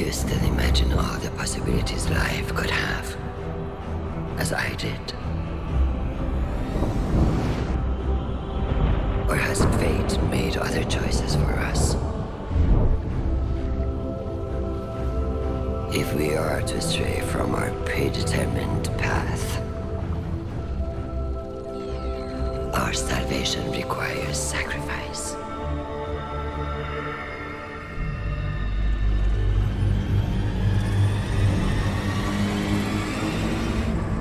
you still imagine all the possibilities life could have, as I did? Or has fate made other choices for us? If we are to stray from our predetermined path, our salvation requires sacrifice.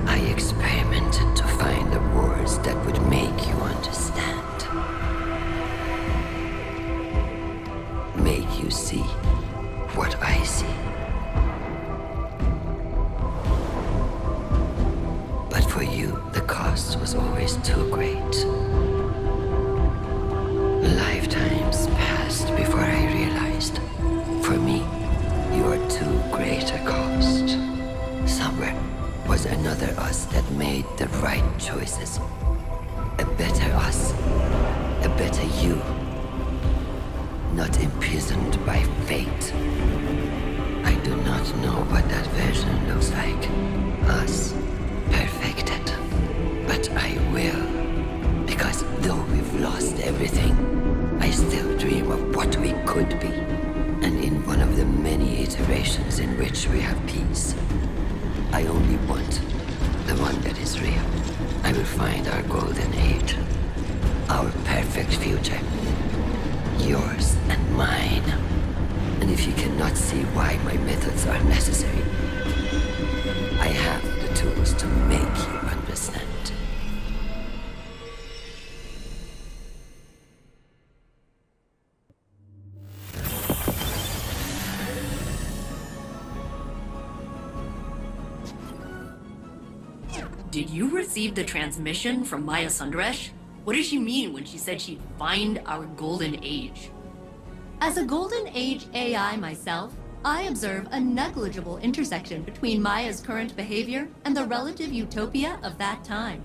I experimented to find the words that would make you understand. Make you see what I see. But for you, the cost was always too great. Lifetimes passed before I realized. For me, you are too great a cost. Somewhere was another us that made the right choices. A better us. A better you. Not imprisoned by fate. I do not know what that version looks like. Us. Perfected. But I will. Because though we've lost everything, I still dream of what we could be. And in one of the many iterations in which we have peace, I only want the one that is real. I will find our golden age. Our perfect future. Yours and mine. And if you cannot see why my methods are necessary, I have the tools to make you understand. Did you receive the transmission from Maya Sundaresh? What did she mean when she said she'd find our golden age? As a golden age AI myself, I observe a negligible intersection between Maya's current behavior and the relative utopia of that time.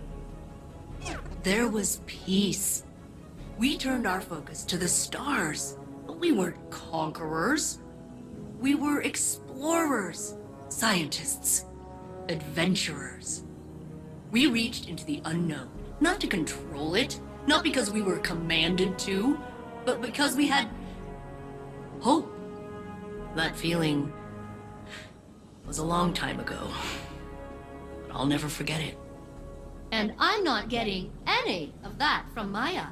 There was peace. We turned our focus to the stars, but we weren't conquerors. We were explorers, scientists, adventurers. We reached into the unknown, not to control it, not because we were commanded to, but because we had hope. That feeling was a long time ago, but I'll never forget it. And I'm not getting any of that from Maya.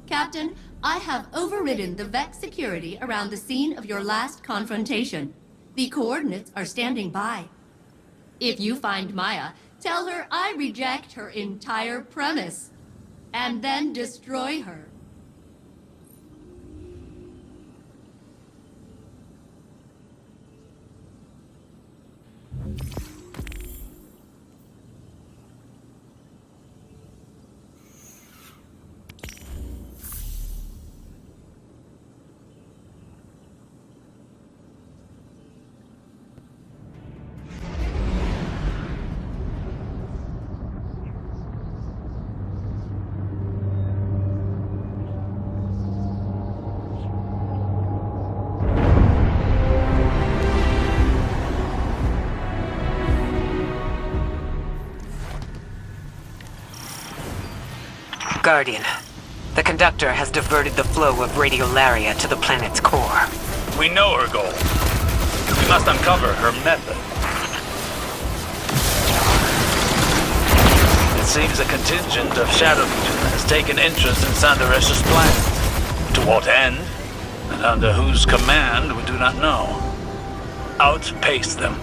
Captain, I have overridden the Vex security around the scene of your last confrontation. The coordinates are standing by. If you find Maya, tell her I reject her entire premise, and then destroy her. Guardian, the conductor has diverted the flow of radiolaria to the planet's core. We know her goal. We must uncover her method. It seems a contingent of Shadow Legion has taken interest in Sundaresh's plans. To what end, and under whose command, we do not know. Outpace them.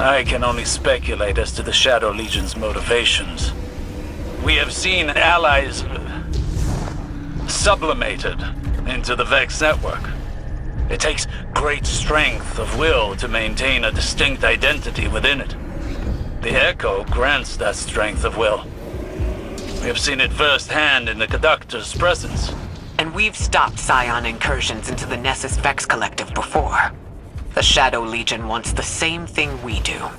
I can only speculate as to the Shadow Legion's motivations. We have seen allies sublimated into the Vex network. It takes great strength of will to maintain a distinct identity within it. The Echo grants that strength of will. We have seen it firsthand in the Conductor's presence. And we've stopped Scion incursions into the Nessus Vex Collective before. The Shadow Legion wants the same thing we do.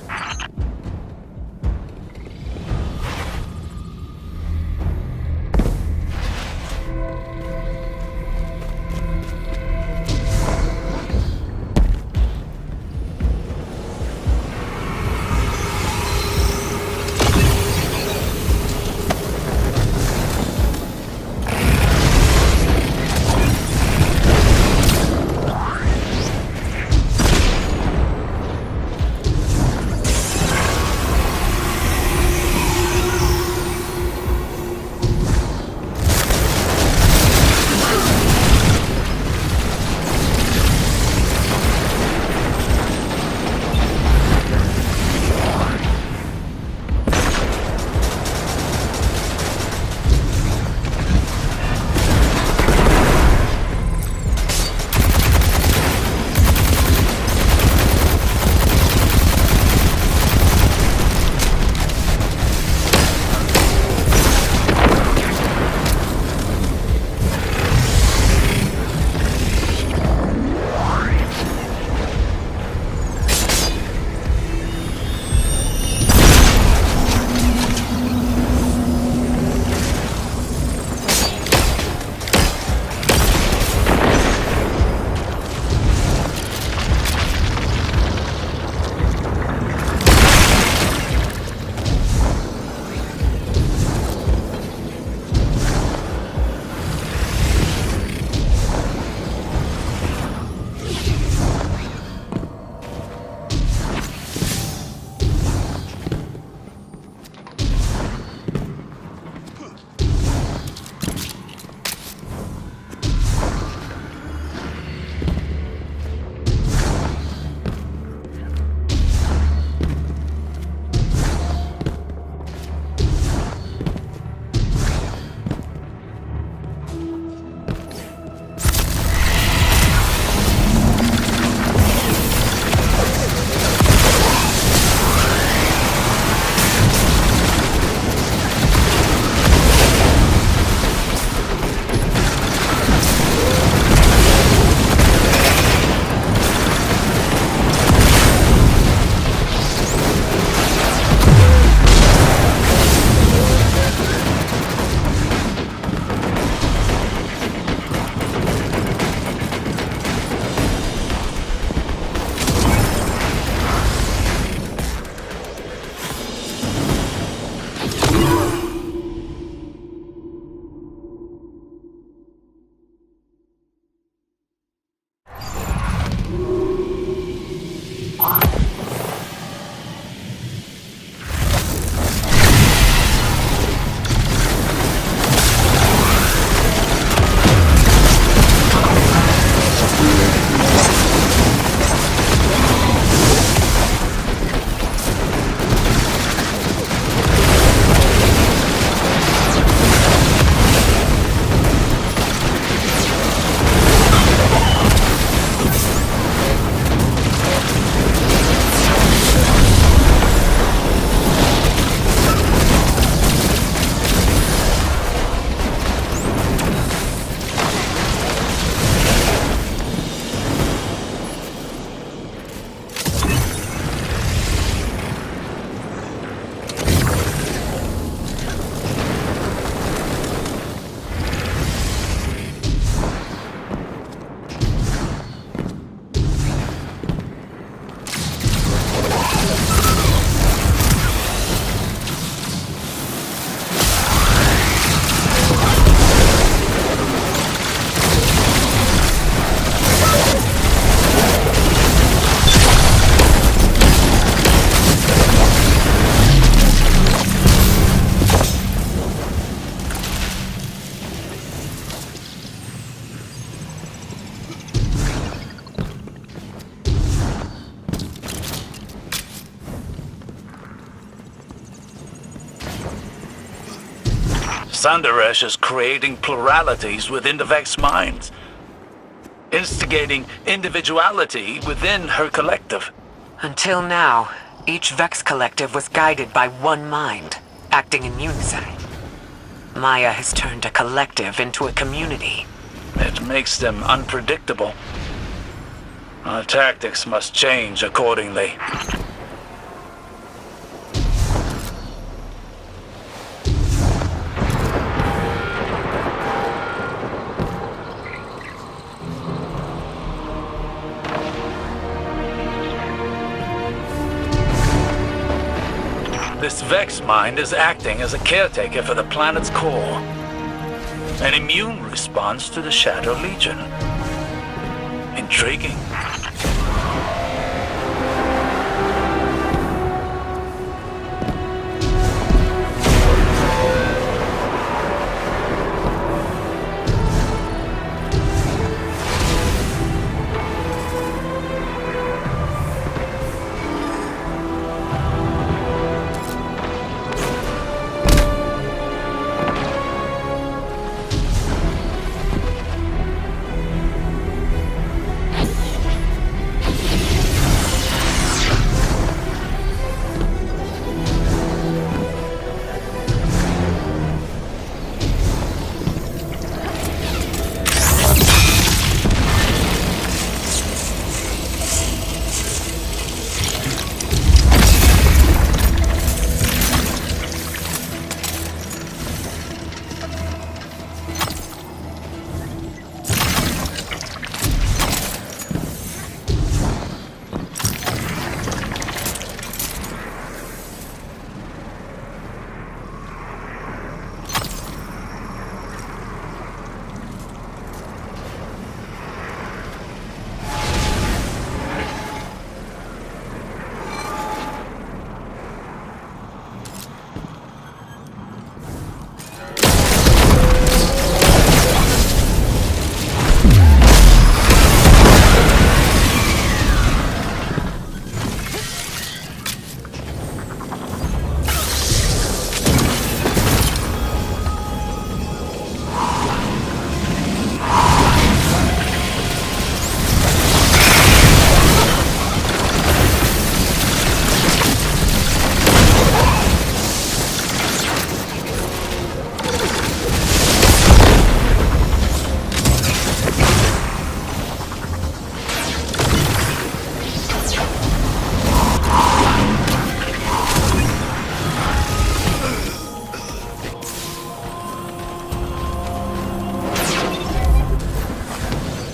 Sundaresh is creating pluralities within the Vex minds, instigating individuality within her collective. Until now, each Vex collective was guided by one mind, acting in unison. Maya has turned a collective into a community. It makes them unpredictable. Our tactics must change accordingly. This Vex mind is acting as a caretaker for the planet's core. An immune response to the Shadow Legion. Intriguing.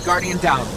Guardian down.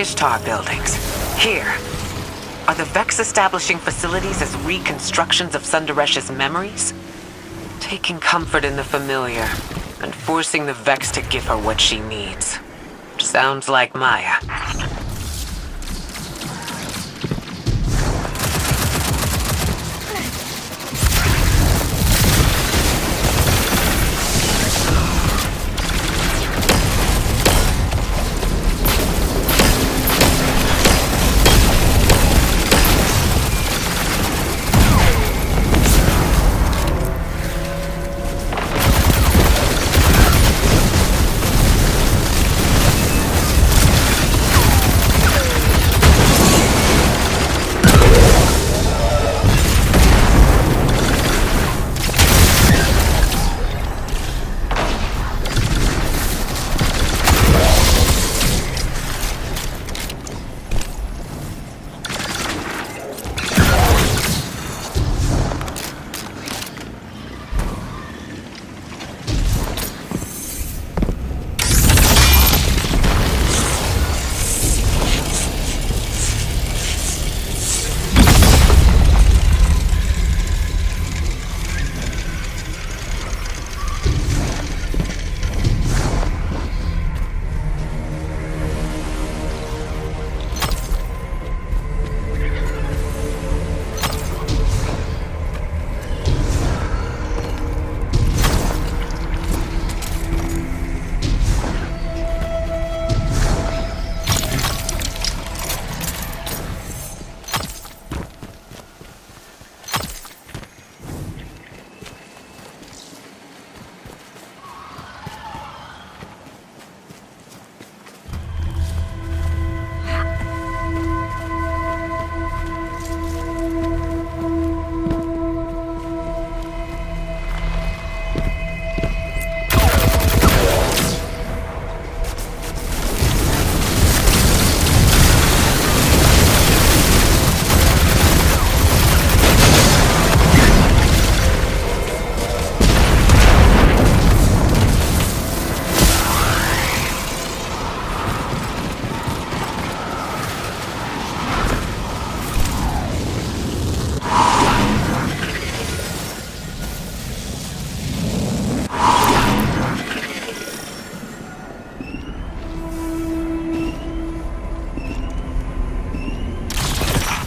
Ishtar buildings. Here. Are the Vex establishing facilities as reconstructions of Sundaresh's memories? Taking comfort in the familiar, and forcing the Vex to give her what she needs. Sounds like Maya.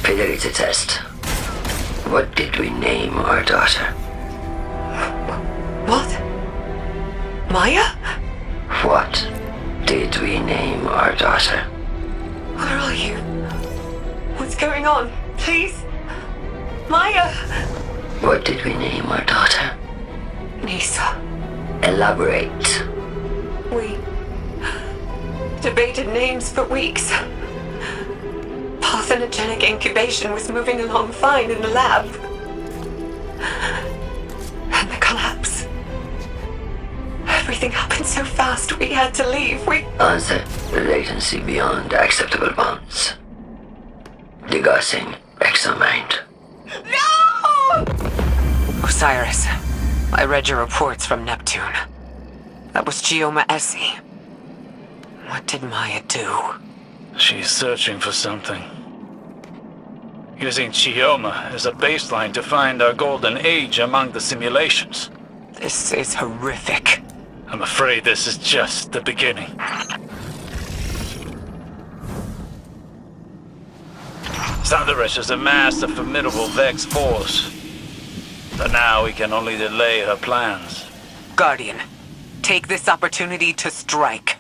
Fidelity test. What did we name our daughter? What? Maya? What did we name our daughter? Where are you? What's going on? Please? Maya! What did we name our daughter? Nisa. Elaborate. We debated names for weeks. Parthenogenic incubation was moving along fine in the lab. And the collapse. Everything happened so fast, we had to leave. Answer. Latency beyond acceptable bounds. Degassing exomind. No! Osiris, I read your reports from Neptune. That was Geoma Essie. What did Maya do? She's searching for something. Using Chioma as a baseline to find our golden age among the simulations. This is horrific. I'm afraid this is just the beginning. Sundaresh has amassed a formidable Vex force. But now we can only delay her plans. Guardian, take this opportunity to strike.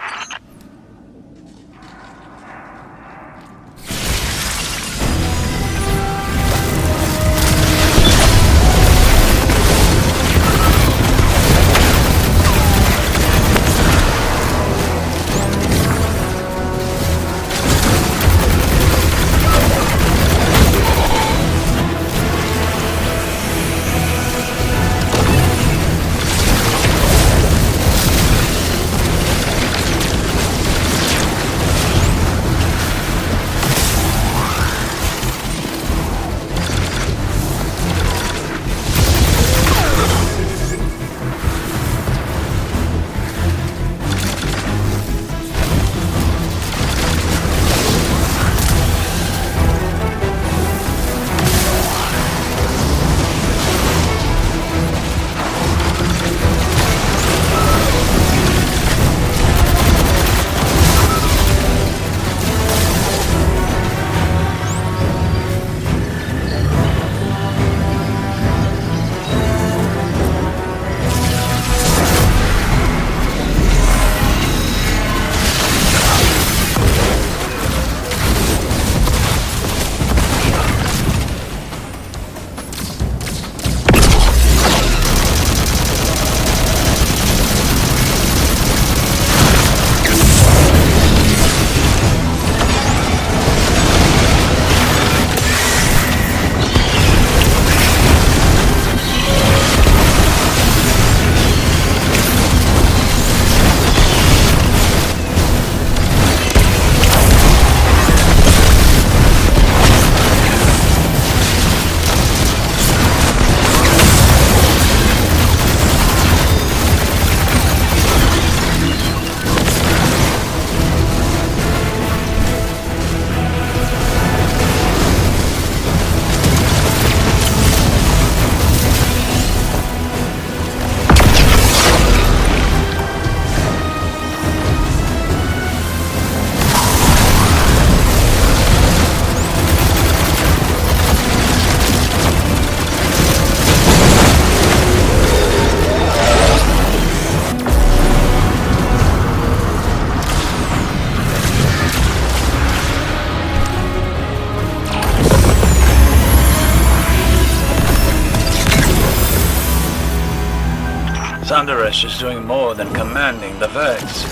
Sundaresh is doing more than commanding the Vex.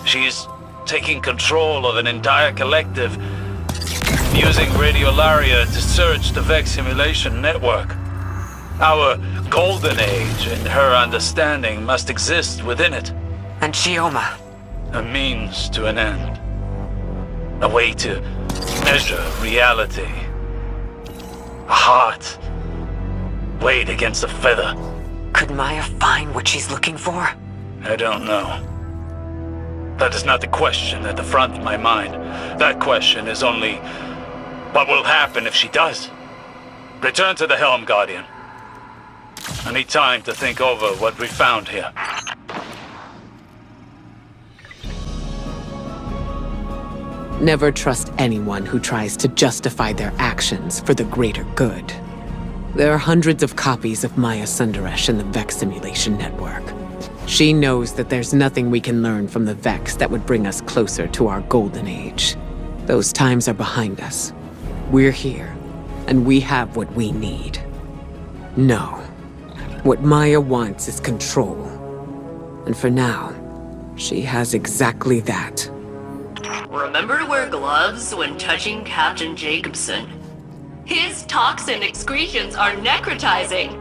She's taking control of an entire collective, using radiolaria to search the Vex simulation network. Our golden age, in her understanding, must exist within it. And Shioma. A means to an end. A way to measure reality. A heart weighed against a feather. Could Maya find what she's looking for? I don't know. That is not the question at the front of my mind. That question is only, what will happen if she does? Return to the helm, Guardian. I need time to think over what we found here. Never trust anyone who tries to justify their actions for the greater good. There are hundreds of copies of Maya Sundaresh in the Vex simulation network. She knows that there's nothing we can learn from the Vex that would bring us closer to our golden age. Those times are behind us. We're here, and we have what we need. No. What Maya wants is control. And for now, she has exactly that. Remember to wear gloves when touching Captain Jacobson. His toxin excretions are necrotizing.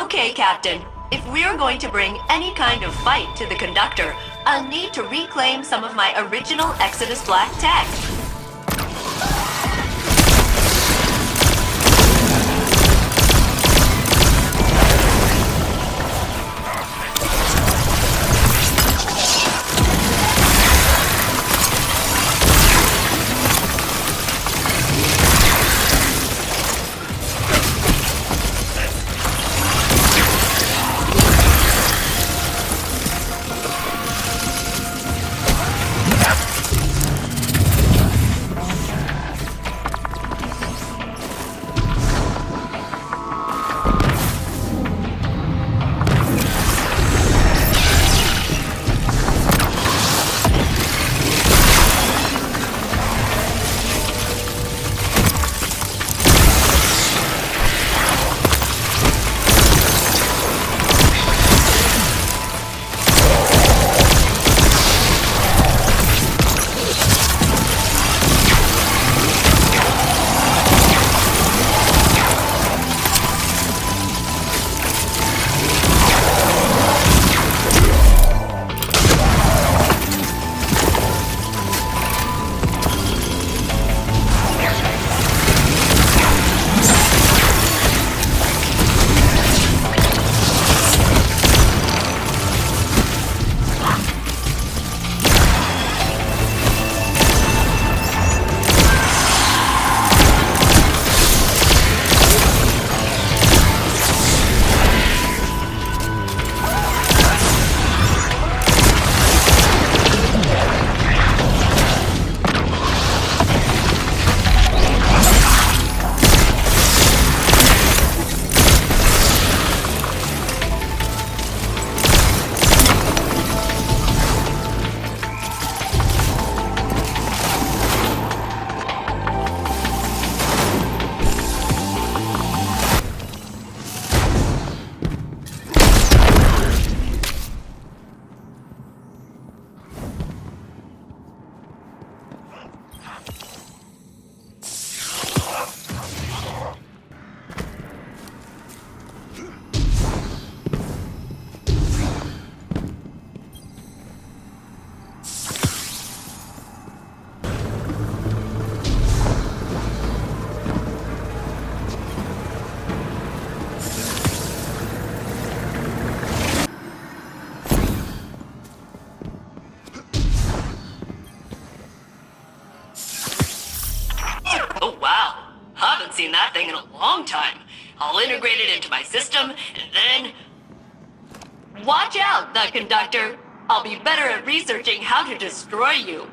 Okay, Captain. If we're going to bring any kind of fight to the conductor, I'll need to reclaim some of my original Exodus Black tech. Oh wow, haven't seen that thing in a long time. I'll integrate it into my system, and then... Watch out, the conductor! I'll be better at researching how to destroy you.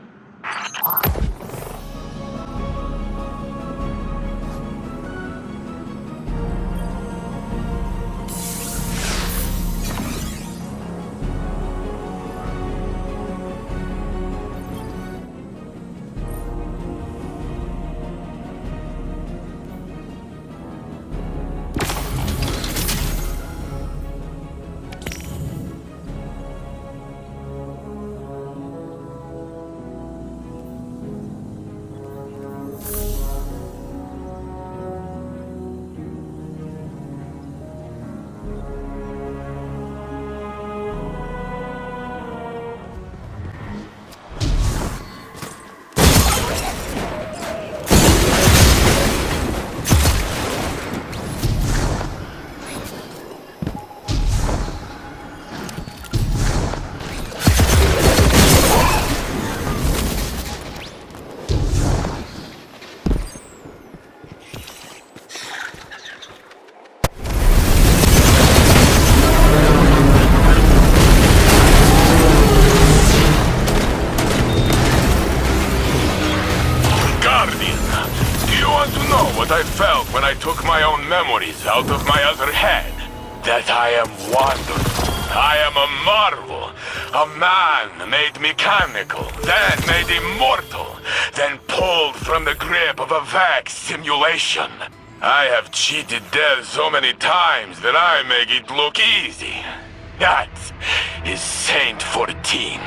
When I took my own memories out of my other head, that I am wonderful, I am a marvel, a man made mechanical, then made immortal, then pulled from the grip of a Vex simulation. I have cheated death so many times that I make it look easy. That is Saint 14.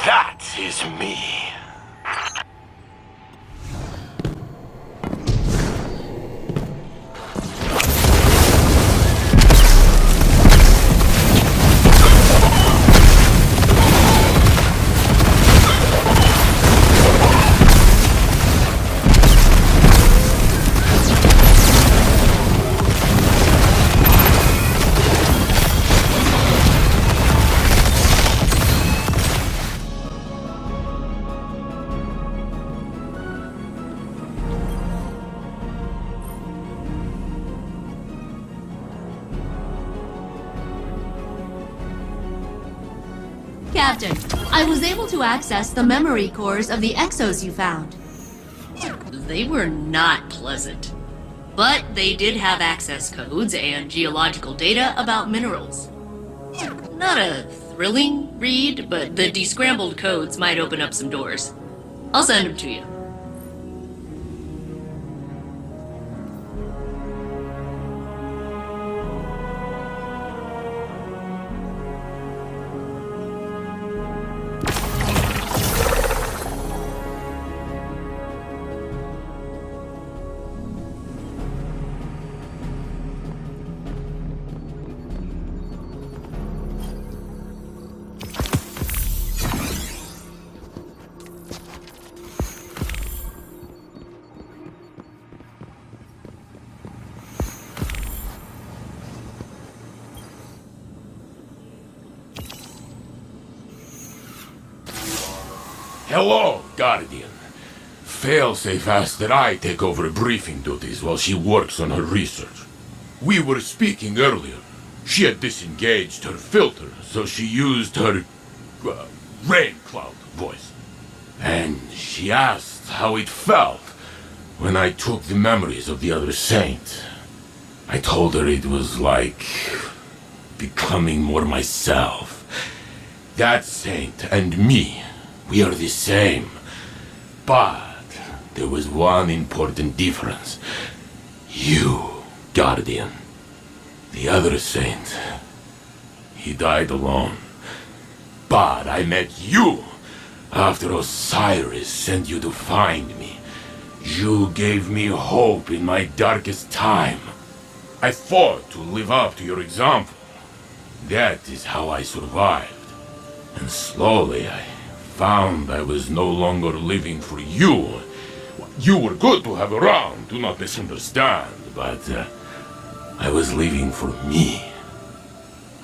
That is me. Captain, I was able to access the memory cores of the exos you found. They were not pleasant. But they did have access codes and geological data about minerals. Not a thrilling read, but the descrambled codes might open up some doors. I'll send them to you. Hello, Guardian. Failsafe asked that I take over briefing duties while she works on her research. We were speaking earlier. She had disengaged her filter, so she used her rain cloud voice. And she asked how it felt when I took the memories of the other saint. I told her it was like becoming more myself. That saint and me, we are the same. But there was one important difference. You, Guardian. The other saint, he died alone. But I met you after Osiris sent you to find me. You gave me hope in my darkest time. I fought to live up to your example. That is how I survived. And slowly I found I was no longer living for you. You were good to have around, do not misunderstand, but I was living for me.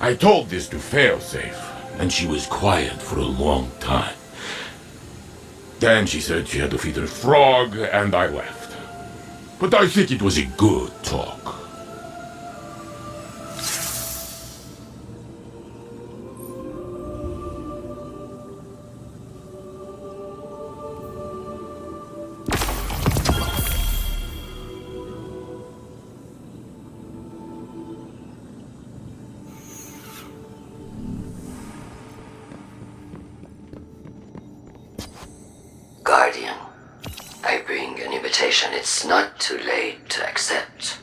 I told this to Failsafe, and she was quiet for a long time. Then she said she had to feed her frog, and I left. but I think it was a good talk. Guardian, I bring an invitation it's not too late to accept.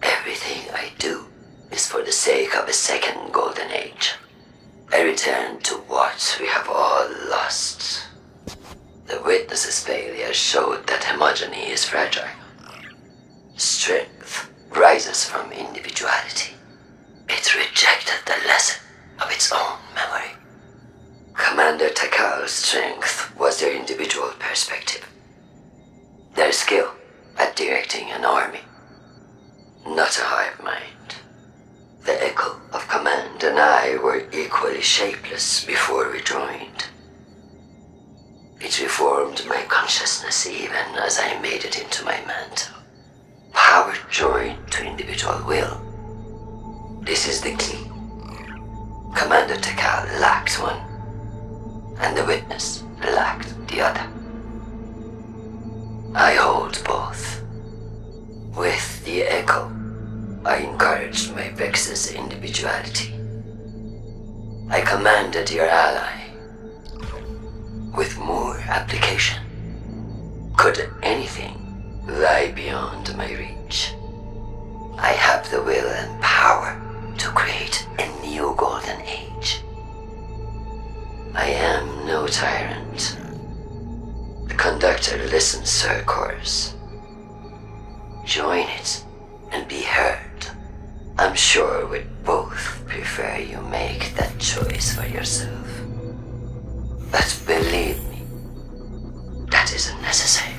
Everything I do is for the sake of a second golden age. A return to what we have all lost. The Witness's failure showed that homogeny is fragile. Strength rises from individuality. It rejected the lesson of its own memory. Commander Takal's strength was their individual perspective. Their skill at directing an army. Not a hive mind. The echo of command and I were equally shapeless before we joined. It reformed my consciousness even as I made it into my mantle. Power joined to individual will. This is the key. Commander Takal lacked one, and the Witness lacked the other. I hold both. With the echo, I encouraged my Vex's individuality. I commanded your ally. With more application, could anything lie beyond my reach? I have the will and power to create a new golden age. I am no tyrant. The conductor listens to her chorus. Join it and be heard. I'm sure we'd both prefer you make that choice for yourself. But believe me, that isn't necessary.